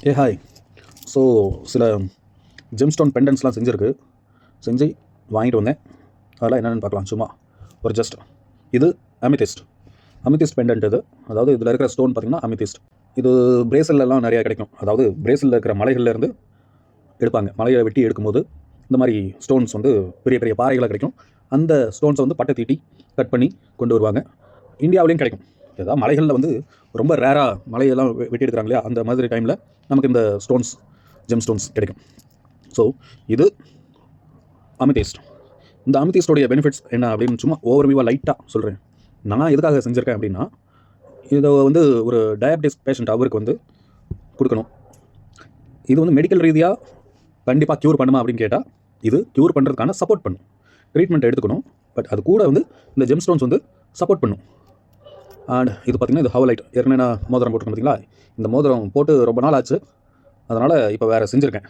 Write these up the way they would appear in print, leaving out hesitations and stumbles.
Hi. So சில gemstone பெண்டன்ட்ஸ்லாம் செஞ்சு வாங்கிட்டு வந்தேன். அதெல்லாம் என்னென்னு பார்க்கலாம். சும்மா ஒரு ஜஸ்ட் இது அமிதிஸ்ட் பெண்டன்ட். இது அதாவது இதில் இருக்கிற ஸ்டோன் பார்த்திங்கன்னா அமிதிஸ்ட். இது பிரேசிலெலாம் நிறையா கிடைக்கும். அதாவது பிரேசிலில் இருக்கிற மலைகள்லேருந்து எடுப்பாங்க. மலையை வெட்டி எடுக்கும்போது இந்த மாதிரி ஸ்டோன்ஸ் வந்து பெரிய பெரிய பாறைகளாக கிடைக்கும். அந்த ஸ்டோன்ஸை வந்து பட்டை தீட்டி கட் பண்ணி கொண்டு வருவாங்க. இந்தியாவிலையும் கிடைக்கும். ஏதாவது மலைகளில் வந்து ரொம்ப ரேராக மலையெல்லாம் வெட்டி எடுக்கிறாங்க இல்லையா, அந்த மாதிரி டைமில் நமக்கு இந்த ஜெம் ஸ்டோன்ஸ் கிடைக்கும். ஸோ இது அமிதிஸ்ட். இந்த அமிதிஸ்டோடைய பெனிஃபிட்ஸ் என்ன அப்படின்னு சும்மா ஓவர்வியூவாக லைட்டாக சொல்கிறேன். நான் எதுக்காக செஞ்சுருக்கேன் அப்படின்னா, இதை வந்து ஒரு டயபெட்டிஸ் பேஷண்ட் அவருக்கு வந்து கொடுக்கணும். இது வந்து மெடிக்கல் ரீதியாக கண்டிப்பாக க்யூர் பண்ணுமா அப்படின்னு கேட்டால், இது க்யூர் பண்ணுறதுக்கான சப்போர்ட் பண்ணும். ட்ரீட்மெண்ட் எடுத்துக்கணும். பட் அது கூட வந்து இந்த ஜெம் ஸ்டோன்ஸ் வந்து சப்போர்ட் பண்ணும். அண்ட் இது பார்த்திங்கன்னா இது ஹவலைட். ஏற்கனவே நான் மோதிரம் போட்டுருக்கேன் பார்த்தீங்களா. இந்த மோதிரம் போட்டு ரொம்ப நாள் ஆச்சு. அதனால் இப்போ வேறு செஞ்சுருக்கேன்.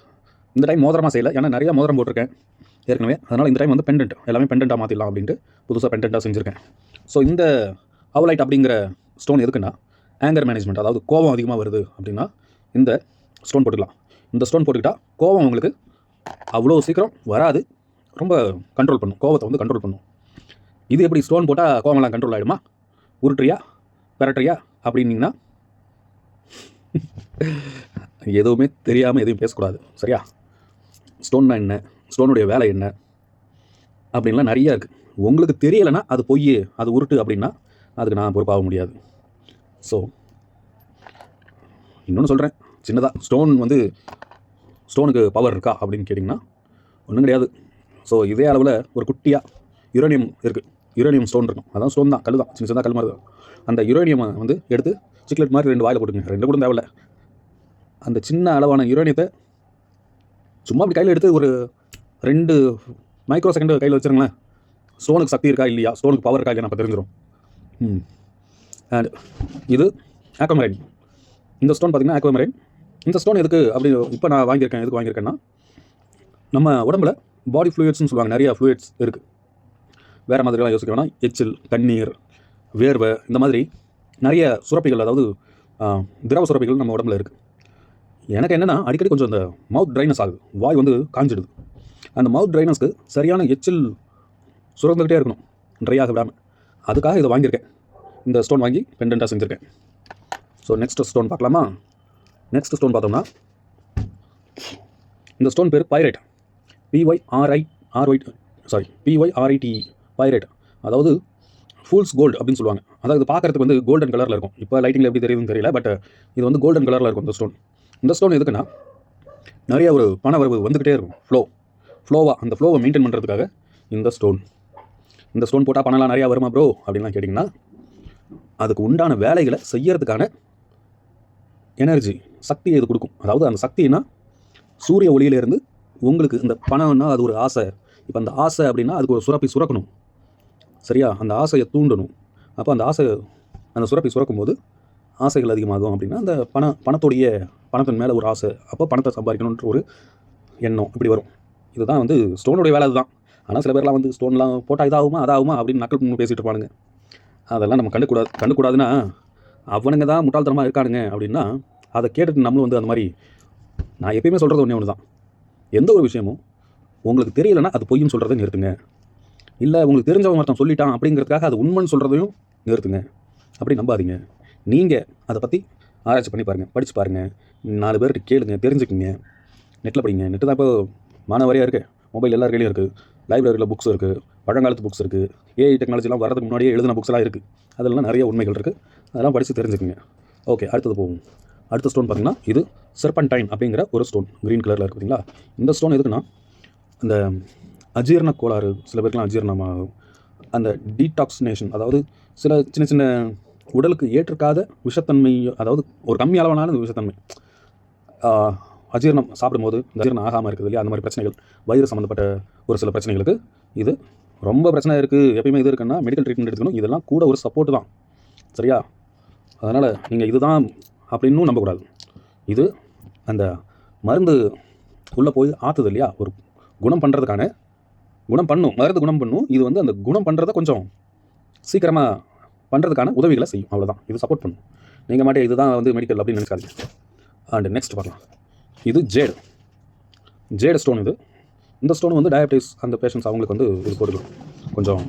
இந்த டைம் மோதிரமாக செய்யலை, ஏன்னா நிறையா மோதிரம் போட்டிருக்கேன் ஏற்கனவே. அதனால் இந்த டைம் வந்து பெண்டன்ட் எல்லாமே பெண்டண்ட்டாக மாற்றிடலாம் அப்படின்ட்டு புதுசாக பெண்டண்ட்டாக செஞ்சுருக்கேன். ஸோ இந்த ஹவலைட் அப்படிங்கிற ஸ்டோன் எதுக்குன்னா, ஆங்கர் மேனேஜ்மெண்ட், அதாவது கோபம் அதிகமாக வருது அப்படின்னா இந்த ஸ்டோன் போட்டுக்கலாம். இந்த ஸ்டோன் போட்டுக்கிட்டால் கோபம் உங்களுக்கு அவ்வளோ சீக்கிரம் வராது. ரொம்ப கண்ட்ரோல் பண்ணும், கோபத்தை வந்து கண்ட்ரோல் பண்ணும். இது எப்படி ஸ்டோன் போட்டால் கோபம்லாம் கண்ட்ரோல் ஆகிடுமா, உருட்டுறியா பெரட்டுறியா அப்படின்னீங்கன்னா எதுவுமே தெரியாமல் எதையும் பேசக்கூடாது. சரியா? ஸ்டோன்னா என்ன, ஸ்டோனுடைய வேலை என்ன அப்படின்லாம் நிறையா இருக்குது. உங்களுக்கு தெரியலைன்னா அது பொய், அது உருட்டு அப்படின்னா அதுக்கு நான் பொறுப்பாக முடியாது. ஸோ இன்னொன்று சொல்கிறேன் சின்னதாக, ஸ்டோனுக்கு பவர் இருக்கா அப்படின்னு கேட்டிங்கன்னா ஒன்றும் கிடையாது. ஸோ இதே அளவில் ஒரு குட்டியாக யுரேனியம் இருக்குது. யுரேனியம் ஸ்டோன் இருக்கும். அதான் ஸ்டோன் தான், கல் தான், சின்ன சின்ன கல் மாதிரி தான். அந்த யுரேனியமை வந்து எடுத்து சிக்லெட் மாதிரி 2 வாயில் போட்டுங்க. 2 கூட தேவையில்ல. அந்த சின்ன அளவான யுரேனியத்தை சும்மா அப்படி கையில் எடுத்து ஒரு 2 மைக்ரோ செகண்ட் கையில் வச்சுருங்களேன். ஸ்டோனுக்கு சக்தி இருக்கா இல்லையா, ஸ்டோனுக்கு பவர் இருக்கா இல்லையா நம்ம தெரிஞ்சிடும். அண்ட் இது ஆக்வாமரைன். இந்த ஸ்டோன் பார்த்திங்கன்னா ஆக்வாமரைன். இந்த ஸ்டோன் எதுக்கு அப்படி இப்போ நான் எதுக்கு வாங்கியிருக்கேன்னா, நம்ம உடம்புல பாடி ஃப்ளூயிட்ஸ்னு சொல்லுவாங்க. நிறையா ஃப்ளூயிட்ஸ் இருக்குது. வேறு மாதிரிலாம் யோசிக்க வேணாம். எச்சில், தண்ணீர், வேர்வை, இந்த மாதிரி நிறைய சுரப்பிகள், அதாவது திரவ சுரப்பிகள் நம்ம உடம்புல இருக்குது. எனக்கு என்னென்னா, அடிக்கடி கொஞ்சம் இந்த மவுத் ட்ரைனஸ் ஆகுது, வாய் வந்து காஞ்சிடுது. அந்த மவுத் ட்ரைனஸ்க்கு சரியான எச்சில் சுரந்துக்கிட்டே இருக்கணும், ட்ரை ஆக விடாமல். அதுக்காக இதை வாங்கியிருக்கேன். இந்த ஸ்டோன் வாங்கி பெண்டண்ட்டாக செஞ்சுருக்கேன். ஸோ நெக்ஸ்ட் ஸ்டோன் பார்க்கலாமா? நெக்ஸ்ட் ஸ்டோன் பார்த்தோம்னா, இந்த ஸ்டோன் பேர் பைரைட். PYRITE pyrite. அதாவது ஃபூல்ஸ் கோல்டு அப்படின்னு சொல்லுவாங்க. அதாவது பார்க்குறதுக்கு வந்து கோல்டன் கலரில் இருக்கும். இப்போ லைட்டிங்கில் எப்படி தெரியுதுன்னு தெரியல, பட் இது வந்து கோல்டன் கலரில் இருக்கும் இந்த ஸ்டோன் எதுக்குன்னா, நிறைய ஒரு பண வரவு வந்துக்கிட்டே இருக்கும். அந்த ஃப்ளோவை மெயின்டைன் பண்ணுறதுக்காக இந்த ஸ்டோன் போட்டால் பணம்லாம் நிறையா வருமா ப்ரோ அப்படின்லாம் கேட்டிங்கன்னா, அதுக்கு உண்டான வேலைகளை செய்யறதுக்கான எனர்ஜி, சக்தியை இது கொடுக்கும். அதாவது அந்த சக்தினா சூரிய ஒளியிலேருந்து உங்களுக்கு இந்த பணம்னா அது ஒரு ஆசை. இப்போ அந்த ஆசை அப்படின்னா அதுக்கு ஒரு சுரப்பி சுரக்கணும். சரியா? அந்த ஆசையை தூண்டணும். அப்போ அந்த சுரப்பி சுரக்கும் போது ஆசைகள் அதிகமாகும். அப்படின்னா அந்த பணத்தின் மேலே ஒரு ஆசை, அப்போ பணத்தை சம்பாதிக்கணுன்ற ஒரு எண்ணம் இப்படி வரும். இதுதான் வந்து ஸ்டோனுடைய வேலை தான். ஆனால் சில பேர்லாம் வந்து ஸ்டோன்லாம் போட்டால் இதாகுமா அதாகுமா அப்படின்னு நக்கல் பண்ணி பேசிகிட்டு இருப்பானுங்க. அதெல்லாம் நம்ம கண்டுக்கூடாதுன்னா, அவனுங்க தான் முட்டாள்தனமாக இருக்கானுங்க அப்படின்னா அதை கேட்டுட்டு நம்மளும் வந்து அந்த மாதிரி. நான் எப்பயுமே சொல்கிறது ஒன்று தான், எந்த ஒரு விஷயமும் உங்களுக்கு தெரியலைன்னா அது பொய்ன்னு சொல்கிறத நிறுத்துங்க. இல்லை உங்களுக்கு தெரிஞ்சவங்க ஒருத்தன் சொல்லிட்டான் அப்படிங்கிறதுக்காக அது உண்மைன்னு சொல்கிறதையும் நிறுத்துங்க. அப்படி நம்பாதீங்க. நீங்கள் அதை பற்றி ஆராய்ச்சி பண்ணி பாருங்கள், படித்து பாருங்கள், 4 பேர்கிட்ட கேளுங்க, தெரிஞ்சுக்குங்க. நெட்டில் படிங்க. நெட்டு தான் இப்போ மானவரியாக இருக்குது. மொபைல் எல்லார் கையிலையும் இருக்குது. லைப்ரரியில் புக்ஸ் இருக்குது, பழங்காலத்து புக்ஸ் இருக்குது, ஏஐ டெக்னாலஜிலாம் வரதுக்கு முன்னாடியே எழுதின புக்ஸ்லாம் இருக்குது. அதெல்லாம் நிறைய உண்மைகள் இருக்குது. அதெல்லாம் படித்து தெரிஞ்சுக்குங்க. ஓகே, அடுத்தது போவோம். அடுத்த ஸ்டோன் பார்த்திங்கன்னா, இது செர்பன்டைன் அப்படிங்கிற ஒரு ஸ்டோன். க்ரீன் கலரில் இருக்குது பார்த்தீங்களா. இந்த ஸ்டோன் எதுக்குன்னா, அந்த அஜீரண கோளாறு, சில பேருக்குலாம் அஜீரணமாகும். அந்த டீடாக்சினேஷன், அதாவது சில சின்ன சின்ன உடலுக்கு ஏற்றுக்காத விஷத்தன்மை, அதாவது ஒரு கம்மி அளவான விஷத்தன்மை, அஜீரணம் சாப்பிடும்போது அஜீரணம் ஆகாமல் இருக்குது இல்லையா, அந்த மாதிரி பிரச்சனைகள், வயிறு சம்மந்தப்பட்ட ஒரு சில பிரச்சனைகளுக்கு இது ரொம்ப பிரச்சனை இருக்குது. எப்பயுமே இது இருக்குன்னா மெடிக்கல் ட்ரீட்மெண்ட் எடுத்துக்கணும். இதெல்லாம் கூட ஒரு சப்போர்ட் தான். சரியா? அதனால் நீங்கள் இதுதான் அப்படின்னும் நம்பக்கூடாது. இது அந்த மருந்து உள்ளே போய் ஆற்றுது இல்லையா, ஒரு குணம் பண்ணுறதுக்கான மருந்து குணம் பண்ணும். இது வந்து அந்த குணம் பண்ணுறதை கொஞ்சம் சீக்கிரமாக பண்ணுறதுக்கான உதவிகளை செய்யும். அவ்வளோதான். இது சப்போர்ட் பண்ணும். நீங்கள் இதுதான் வந்து மெடிக்கல் அப்படின்னு நினைக்காதீங்க. அண்ட் நெக்ஸ்ட் பார்க்கலாம். இது ஜேடு ஸ்டோன். இந்த ஸ்டோன் வந்து டயபிட்டிஸ் அந்த பேஷண்ட்ஸ் அவங்களுக்கு வந்து இது போட்டுக்கலாம், கொஞ்சம்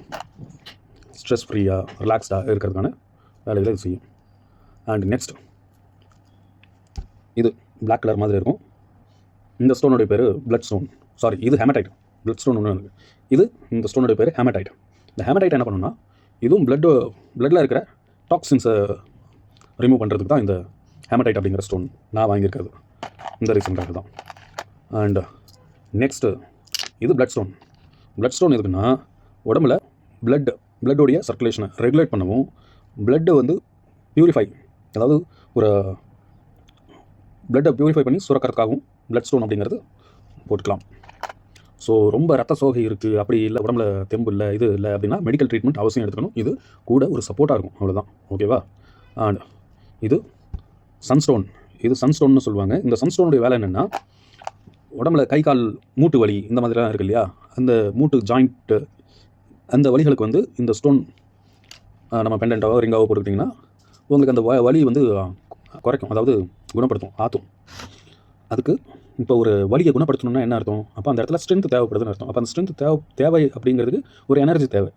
ஸ்ட்ரெஸ் ஃப்ரீயாக ரிலாக்ஸ்டாக இருக்கிறதுக்கான வேலைகளை இது செய்யும். அண்ட் நெக்ஸ்ட் இது பிளாக் கலர் மாதிரி இருக்கும். இந்த ஸ்டோனுடைய பேர் பிளட் ஸ்டோன். சாரி, இது ஹேமடைட். பிளட் ஸ்டோன் ஒன்று இருக்குது. இந்த ஸ்டோனுடைய பேர் ஹேமடைட். இந்த ஹேமடைட் என்ன பண்ணுன்னா, இதுவும் பிளட்டில் இருக்கிற டாக்ஸின்ஸை ரிமூவ் பண்ணுறதுக்கு தான் இந்த ஹேமடைட் அப்படிங்கிற ஸ்டோன் நான் வாங்கியிருக்கிறது. இந்த ரீசனுக்காக தான். அண்ட் நெக்ஸ்ட்டு இது பிளட் ஸ்டோன் எதுக்குன்னா, உடம்புல பிளட்டோடைய சர்க்குலேஷனை ரெகுலேட் பண்ணவும், பிளட்டை வந்து பியூரிஃபை, அதாவது ஒரு பிளட்டை பியூரிஃபை பண்ணி சுரக்கிறதுக்காகவும் பிளட் ஸ்டோன் அப்படிங்கிறது போட்டுக்கலாம். ஸோ ரொம்ப ரத்த சோகை இருக்குது, அப்படி இல்லை உடம்புல தெம்பு இல்லை, இது இல்லை அப்படின்னா மெடிக்கல் ட்ரீட்மெண்ட் அவசியம் எடுத்துக்கணும். இது கூட ஒரு சப்போர்ட்டாக இருக்கும், அவ்வளோதான். ஓகேவா? அண்ட் இது சன்ஸ்டோன்னு சொல்லுவாங்க. இந்த சன்ஸ்டோனுடைய வேலை என்னென்னா, உடம்புல கை கால் மூட்டு வலி இந்த மாதிரிலாம் இருக்குது இல்லையா, அந்த மூட்டு ஜாயிண்ட்டு அந்த வலிகளுக்கு வந்து இந்த ஸ்டோன் நம்ம பெண்டன்ட்டாவோ ரிங்காவோ போட்டுக்கிட்டிங்கன்னா உங்களுக்கு அந்த வலி வந்து குறைக்கும், அதாவது குணப்படுத்தும், ஆற்றும். அதுக்கு இப்போ ஒரு வலியை குணப்படுத்தணும்னா என்ன அர்த்தம்? அப்போ அந்த இடத்துல ஸ்ட்ரென்த் தேவைப்படுதுன்னு அர்த்தம். அப்போ அந்த ஸ்ட்ரென்த் தேவை அப்படிங்கிறதுக்கு ஒரு எனர்ஜி தேவை.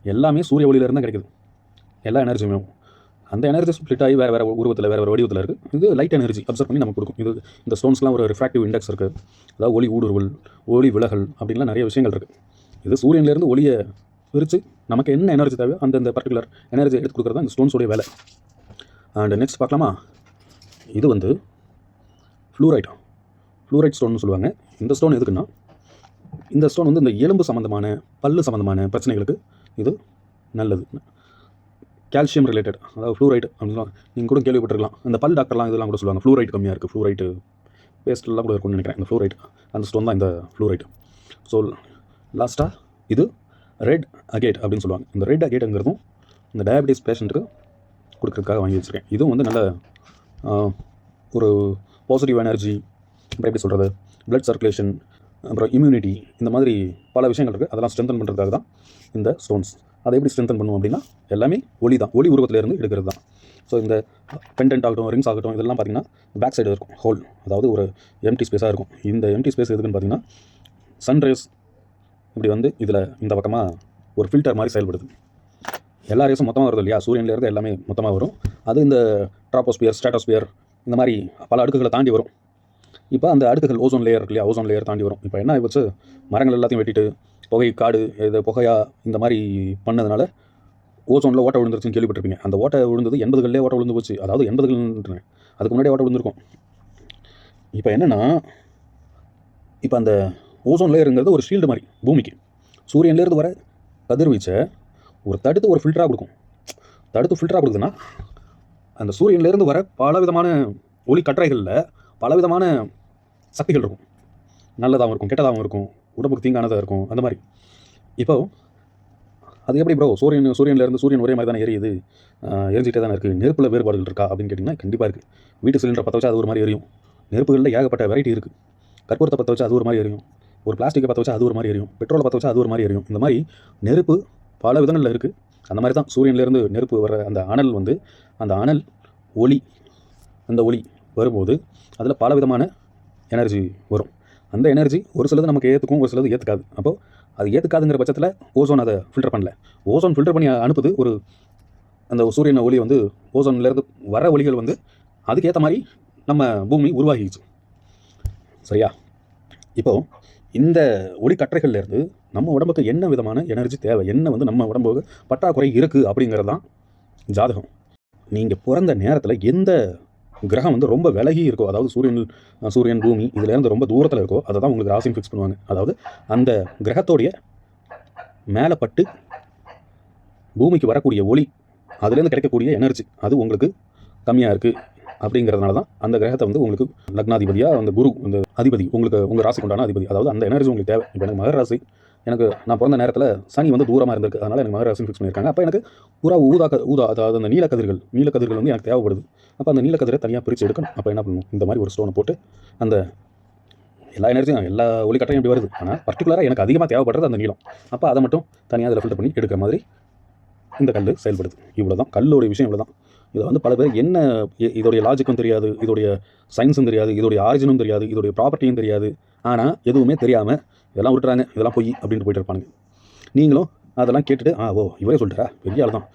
எல்லாமே சூரிய ஒளியிலேருந்து தான் கிடைக்குது, எல்லா எனர்ஜியுமே. அந்த எனர்ஜி ஸ்ப்ளிட் ஆகி வேறு உருவத்தில் வேறு வடிவத்தில் இருக்குது. இது லைட் எனர்ஜி அப்சர்வ் பண்ணி நமக்கு கொடுக்கும். இது இந்த ஸ்டோன்ஸ்லாம் ஒரு ரிஃப்ராக்டிவ் இண்டெக்ஸ் இருக்குது, அதாவது ஒளி ஊடுருவல், ஒளி விலகல் அப்படின்லாம் நிறைய விஷயங்கள் இருக்குது. இது சூரியன்லேருந்து ஒளியை பிரித்து நமக்கு என்ன எனர்ஜி தேவையோ அந்த பர்டிகுலர் எனர்ஜி எடுத்து கொடுக்குறது தான் இந்த ஸ்டோன்ஸோடைய வேலை. அண்ட் நெக்ஸ்ட் பார்க்கலாமா? இது வந்து ஃப்ளூரைட் ஸ்டோன்னு சொல்லுவாங்க. இந்த ஸ்டோன் எதுக்குன்னா, இந்த ஸ்டோன் வந்து இந்த எலும்பு சம்மந்தமான பல்லு சம்மந்தமான பிரச்சனைகளுக்கு இது நல்லது. கால்சியம் ரிலேட்டட், அதாவது ஃப்ளூரைட் அப்படின்னா நீங்கள் கூட கேள்விப்பட்டிருக்கலாம். அந்த பல் டாக்டர்லாம் இதெல்லாம் கூட சொல்லுவாங்க, ஃப்ளூரைட் கம்மியாக இருக்குது, ஃப்ளூரைட்டு பேஸ்ட்லாம் கூட இருக்கும்னு நினைக்கிறேன். இந்த ஃப்ளூரைட், அந்த ஸ்டோன் தான் இந்த ஃப்ளூரைட். ஸோ லாஸ்ட்டாக இது ரெட் அகேட் அப்படின்னு சொல்லுவாங்க. இந்த ரெட் அகேட்டுங்கிறதும் இந்த டயபிட்டிஸ் பேஷண்ட்டுக்கு கொடுக்குறதுக்காக வாங்கி வச்சுருக்கேன். இதுவும் வந்து நல்ல ஒரு பாசிட்டிவ் எனர்ஜி, அப்புறம் எப்படி சொல்கிறது, பிளட் சர்க்குலேஷன், அப்புறம் இம்யூனிட்டி, இந்த மாதிரி பல விஷயங்கள் இருக்குது. அதெல்லாம் ஸ்ட்ரென்தன் பண்ணுறதுக்காக தான் இந்த ஸ்டோன்ஸ். அதை எப்படி ஸ்ட்ரென்தன் பண்ணுவோம் அப்படின்னா, எல்லாமே ஒளி தான், ஒளி உருவத்திலேருந்து எடுக்கிறது தான். ஸோ இந்த பெண்டன்ட் ஆகட்டும், ரிங்ஸ் ஆகட்டும், இதெல்லாம் பார்த்திங்கன்னா பேக் சைடு இருக்கும் ஹோல், அதாவது ஒரு எம்டி ஸ்பேஸாக இருக்கும். இந்த எம்டி ஸ்பேஸ் எதுக்குன்னு பார்த்தீங்கன்னா, சன்ரைஸ் இப்படி வந்து இதில் இந்த பக்கமாக ஒரு ஃபில்டர் மாதிரி செயல்படுது. எல்லா ரேஸும் மொத்தமாக வருது இல்லையா, சூரியன்லேருந்து எல்லாமே மொத்தமாக வரும். அது இந்த ட்ராப்போஸ்பியர், ஸ்ட்ராட்டோஸ்பியர், இந்த மாதிரி பல அடுக்குகளை தாண்டி வரும். இப்போ அந்த அடுக்குகள் ஓசோன் லேயர் இருக்கு இல்லையா, ஓசோன் லேயர் தாண்டி வரும். இப்போ என்ன ஆகிடுச்சு, மரங்கள் எல்லாத்தையும் வெட்டிட்டு புகை காடு இது புகையாக இந்த மாதிரி பண்ணதுனால ஓசோனில் ஓட்டை விழுந்துருச்சுன்னு கேள்விப்பட்டிருப்பீங்க. அந்த ஓட்டை விழுந்தது 80களிலே ஓட்டை விழுந்து போச்சு. அதாவது 80கள், அதுக்கு முன்னாடி ஓட்டை விழுந்திருக்கும். இப்போ என்னென்னா, இப்போ அந்த ஓசோன் லேயருங்கிறது ஒரு ஷீல்டு மாதிரி பூமிக்கு. சூரியன்லேருந்து வர கதிர்வீச்சை தடுத்து ஒரு ஃபில்டராக கொடுக்கும். தடுத்து ஃபில்டராக கொடுக்குதுன்னா, அந்த சூரியன்லேருந்து வர பலவிதமான ஒளி கற்றைகளில் பலவிதமான சக்திகள் இருக்கும். நல்லதாகவும் இருக்கும், கெட்டதாகவும் இருக்கும், உடம்புக்கு தீங்கானதாக இருக்கும், அந்த மாதிரி. இப்போ அது எப்படி ப்ரோ, சூரியன்லேருந்து சூரியன் ஒரே மாதிரி தானே எரியுது, எரிஞ்சிட்டே தானே இருக்குது, நெருப்பில் வேறுபாடுகள் இருக்கா அப்படின்னு கேட்டிங்கன்னா கண்டிப்பாக இருக்குது. வீட்டு சிலிண்டரை பற்ற வச்சா அது ஒரு மாதிரி எரியும். நெருப்புகளில் ஏகப்பட்ட வெரைட்டி இருக்குது. கற்பூரத்தை பற்ற வச்சா அது ஒரு மாதிரி எரியும், ஒரு பிளாஸ்டிக்கை பற்ற வச்சா அது ஒரு மாதிரி எரியும், பெட்ரோலை பற்ற வச்சா அது ஒரு மாதிரி எரியும். இந்த மாதிரி நெருப்பு பல விதங்களில் இருக்குது. அந்த மாதிரி தான் சூரியன்லேருந்து நெருப்பு வர அந்த அனல் வந்து, அந்த அனல் ஒளி, அந்த ஒளி வரும்போது அதில் பல விதமான எனர்ஜி வரும். அந்த எனர்ஜி ஒரு சிலது நமக்கு ஏற்றுக்கும், ஒரு சிலது ஏற்றுக்காது. அப்போது அது ஏற்றுக்காதுங்கிற பட்சத்தில் ஓசோன் அதை ஃபில்டர் பண்ணல. ஓசோன் ஃபில்டர் பண்ணி அனுப்புது ஒரு அந்த சூரியன் ஒளி வந்து, ஓசோன்லேருந்து வர ஒளிகள் வந்து அதுக்கேற்ற மாதிரி நம்ம பூமி உருவாகிடுச்சு. சரியா? இப்போது இந்த ஒளி கற்றைகள்லேருந்து நம்ம உடம்புக்கு என்ன விதமான எனர்ஜி தேவை, என்ன வந்து நம்ம உடம்புக்கு பற்றாக்குறை இருக்குது அப்படிங்கிறது தான் ஜாதகம். நீங்கள் பிறந்த நேரத்தில் எந்த கிரகம் வந்து ரொம்ப விலகி இருக்கோ, அதாவது சூரியன் பூமி இதுலேருந்து ரொம்ப தூரத்தில் இருக்கோ, அதை தான் உங்களுக்கு ராசின்னு ஃபிக்ஸ் பண்ணுவாங்க. அதாவது அந்த கிரகத்தோடைய மேலே பட்டு பூமிக்கு வரக்கூடிய ஒளி, அதுலேருந்து கிடைக்கக்கூடிய எனர்ஜி அது உங்களுக்கு கம்மியாக இருக்குது அப்படிங்கிறதுனால தான் அந்த கிரகத்தை வந்து உங்களுக்கு லக்னாதிபதியாக அந்த குரு, அந்த அதிபதி, உங்கள் ராசிக்கு உண்டான அதிபதி, அதாவது அந்த எனர்ஜி உங்களுக்கு தேவை. இப்போ எனக்கு மகர ராசி, எனக்கு நான் பிறந்த நேரத்தில் சனி வந்து தூரமாக இருந்திருக்கு, அதனால் எனக்கு மகர ராசின்னு ஃபிக்ஸ் பண்ணியிருக்காங்க. அப்போ எனக்கு பூரா ஊதா, அதாவது அந்த நீலக்கதிர்கள் வந்து எனக்கு தேவைப்படுது. அப்போ அந்த நீலக்கதிரை தனியாக பிரித்து எடுக்கணும். அப்போ என்ன பண்ணணும், இந்த மாதிரி ஒரு ஸ்டோனை போட்டு அந்த எல்லா எனர்ஜியும் எல்லா ஒளிக்கட்டையும் இப்படி வருது, ஆனால் பர்டிகுலராக எனக்கு அதிகமாக தேவைப்படுறது அந்த நீளம். அப்போ அதை மட்டும் தனியாக அதில் ஃபில்டர் பண்ணி எடுக்கிற மாதிரி இந்த கல் செயல்படுது. இவ்வளோ தான் கல்லோடைய விஷயம், இவ்வளோ தான். இதை வந்து பல பேர் என்ன இதோடைய லாஜிக்கும் தெரியாது, இதோடைய சயின்ஸும் தெரியாது, இதோடைய ஆரிஜினும் தெரியாது, இதோடைய ப்ராப்பர்ட்டியும் தெரியாது. ஆனால் எதுவுமே தெரியாமல் இதெல்லாம் விட்டுறாங்க, இதெல்லாம் பொய் அப்படின்ட்டு போயிட்டு இருப்பானுங்க. நீங்களும் அதெல்லாம் கேட்டுட்டு ஓ இவரே சொல்லிட்டாரா, பெரிய ஆள் தான்,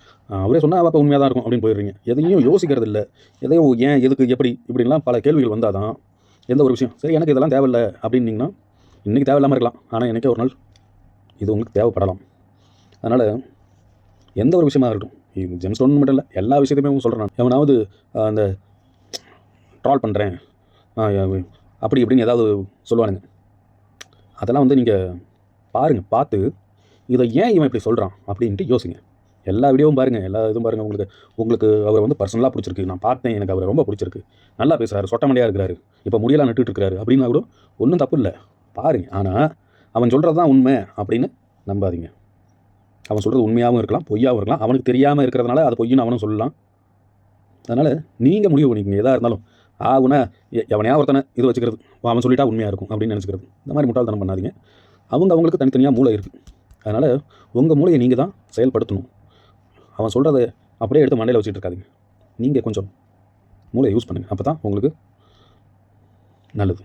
அவரே சொன்னால் அப்போ உண்மையாக தான் இருக்கும் அப்படின்னு போயிடுறீங்க. எதையும் யோசிக்கிறது இல்லை, எதையும் ஏன் எதுக்கு எப்படி இப்படின்லாம் பல கேள்விகள் வந்தால் தான் எந்த ஒரு விஷயம் சரி எனக்கு இதெல்லாம் தேவையில்லை அப்படின்னீங்கன்னா இன்றைக்கி தேவையில்லாமல் இருக்கலாம், ஆனால் என்றைக்கே ஒரு நாள் இது உங்களுக்கு தேவைப்படலாம். அதனால் எந்த ஒரு விஷயமாக இருக்கட்டும், இது ஜெம்ஸ்டோன் மட்டும் இல்லை, எல்லா விஷயத்தையுமே சொல்கிறேன் நான். எவனாவது அந்த ட்ரால் பண்ணுறேன் அப்படி இப்படின்னு ஏதாவது சொல்லுவானுங்க, அதெல்லாம் வந்து நீங்கள் பாருங்கள், பார்த்து இதை ஏன் இவன் இப்படி சொல்கிறான் அப்படின்ட்டு யோசிங்க. எல்லா வீடியோவும் பாருங்கள், எல்லா இதுவும் பாருங்கள். உங்களுக்கு அவரை வந்து பர்சனலாக பிடிச்சிருக்கு, நான் பார்த்தேன், எனக்கு அவரை ரொம்ப பிடிச்சிருக்கு, நல்லா பேசுகிறாரு, சொட்டமண்டையாக இருக்கிறாரு, இப்போ முடியெல்லாம் நட்டுட்டு இருக்காரு அப்படின்னா கூட ஒன்றும் தப்பு இல்லை, பாருங்கள். ஆனால் அவன் சொல்கிறது தான் உண்மை அப்படின்னு நம்பாதீங்க. அவன் சொல்கிறது உண்மையாகவும் இருக்கலாம், பொய்யாகவும் இருக்கலாம். அவனுக்கு தெரியாமல் இருக்கிறதுனால அது பொய்ன்னு அவனும் சொல்லலாம். அதனால் நீங்கள் முடிவு பண்ணிக்கங்க, எதாக இருந்தாலும். ஆகுனா எவனையா ஒருத்தனை இது வச்சுக்கிறது, அவன் சொல்லிட்டா உண்மையாக இருக்கும் அப்படின்னு நினச்சிக்கிறது, இந்த மாதிரி முட்டாள்தனம் பண்ணாதீங்க. அவங்களுக்கு தனித்தனியாக மூளை இருக்குது. அதனால் உங்கள் மூளையை நீங்கள் தான் செயல்படுத்தணும். அவன் சொல்கிறத அப்படியே எடுத்து மண்டையில் வச்சுட்டு இருக்காதீங்க. நீங்கள் கொஞ்சம் மூளையை யூஸ் பண்ணுங்கள், அப்போ தான் உங்களுக்கு நல்லது.